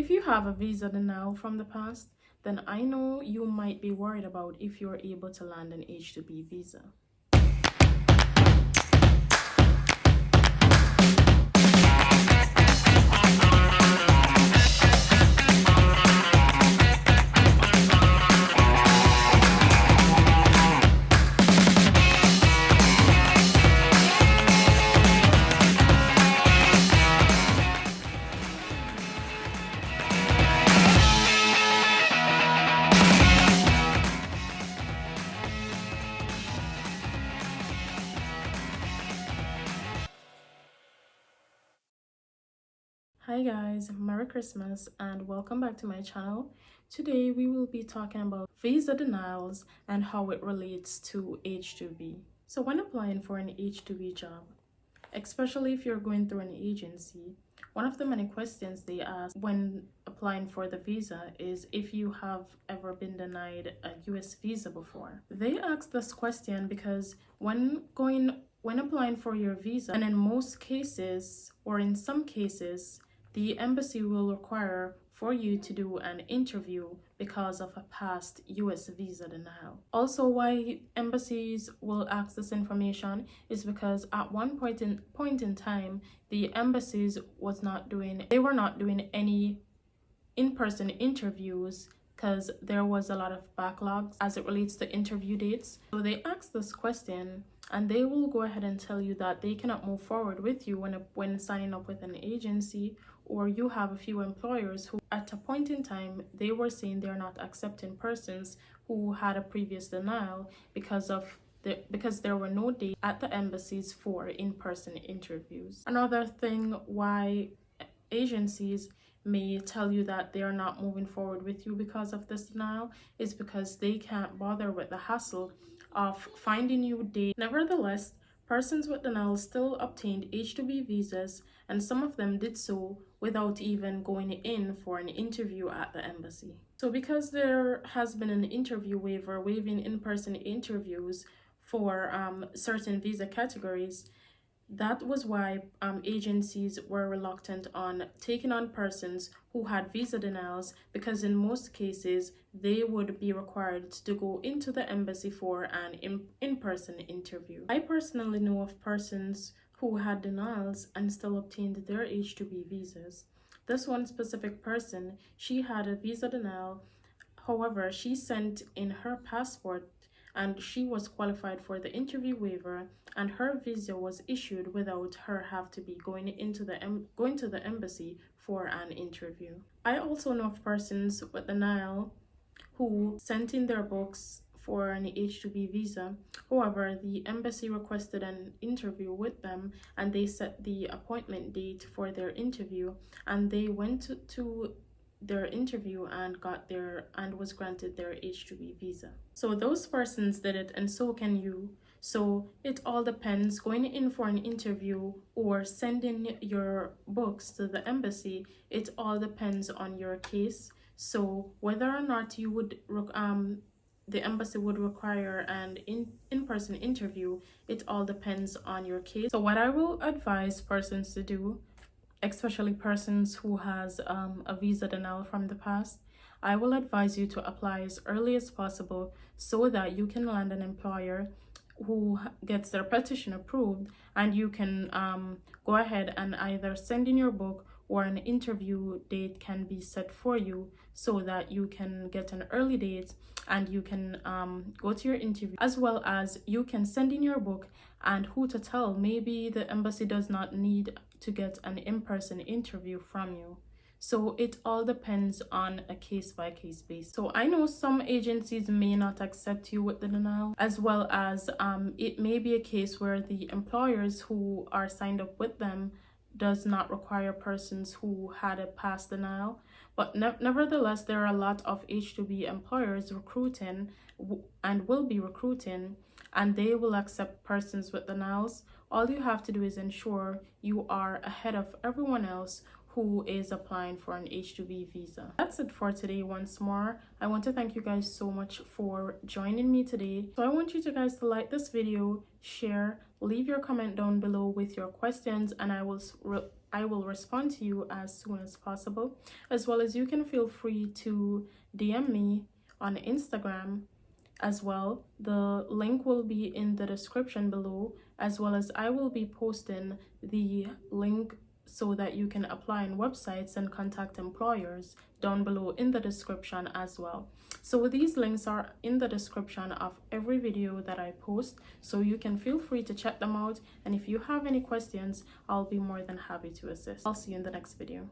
If you have a visa denial from the past, then I know you might be worried about if you're able to land an H-2B visa. Hi guys, Merry Christmas and welcome back to my channel. Today we will be talking about visa denials and how it relates to H-2B. So when applying for an H-2B job, especially if you're going through an agency, one of the many questions they ask when applying for the visa is if you have ever been denied a US visa before. They ask this question because when applying for your visa, and in most cases or in some cases, the embassy will require for you to do an interview because of a past US visa denial. Also, why embassies will ask this information is because at one point in time, the embassies were not doing any in-person interviews because there was a lot of backlogs as it relates to interview dates. So they ask this question and they will go ahead and tell you that they cannot move forward with you when signing up with an agency, or you have a few employers who at a point in time they were saying they're not accepting persons who had a previous denial because there were no dates at the embassies for in-person interviews. Another thing why agencies may tell you that they are not moving forward with you because of this denial is because they can't bother with the hassle of finding you dates. Nevertheless, persons with denials still obtained H-2B visas, and some of them did so without even going in for an interview at the embassy. So because there has been an interview waiver waiving in-person interviews for certain visa categories, that was why agencies were reluctant on taking on persons who had visa denials, because in most cases they would be required to go into the embassy for an in-person interview. I personally know of persons who had denials and still obtained their H-2B visas. This one specific person, she had a visa denial. However, she sent in her passport and she was qualified for the interview waiver, and her visa was issued without her have to be going to the embassy for an interview. I also know of persons with denial who sent in their books for an H-2B visa. However, the embassy requested an interview with them and they set the appointment date for their interview, and they went to their interview and was granted their H-2B visa. So those persons did it, and so can you. So it all depends. Going in for an interview or sending your books to the embassy, it all depends on your case. So whether or not you would the embassy would require an in-person interview, it all depends on your case. So what I will advise persons to do, especially persons who has a visa denial from the past, I will advise you to apply as early as possible so that you can land an employer who gets their petition approved, and you can go ahead and either send in your book or an interview date can be set for you so that you can get an early date and you can go to your interview, as well as you can send in your book. And who to tell, maybe the embassy does not need to get an in-person interview from you. So it all depends on a case-by-case basis. So I know some agencies may not accept you with the denial, as well as it may be a case where the employers who are signed up with them does not require persons who had a past denial. But nevertheless, there are a lot of H-2B employers recruiting and will be recruiting, and they will accept persons with denials. All you have to do is ensure you are ahead of everyone else who is applying for an H-2B visa. That's it for today. Once more, I want to thank you guys so much for joining me today. So I want you guys to like this video, share, leave your comment down below with your questions, and I will I will respond to you as soon as possible. As well as you can feel free to DM me on Instagram as well. The link will be in the description below, as well as I will be posting the link so that you can apply on websites and contact employers down below in the description as well. So these links are in the description of every video that I post, so you can feel free to check them out. And if you have any questions, I'll be more than happy to assist. I'll see you in the next video.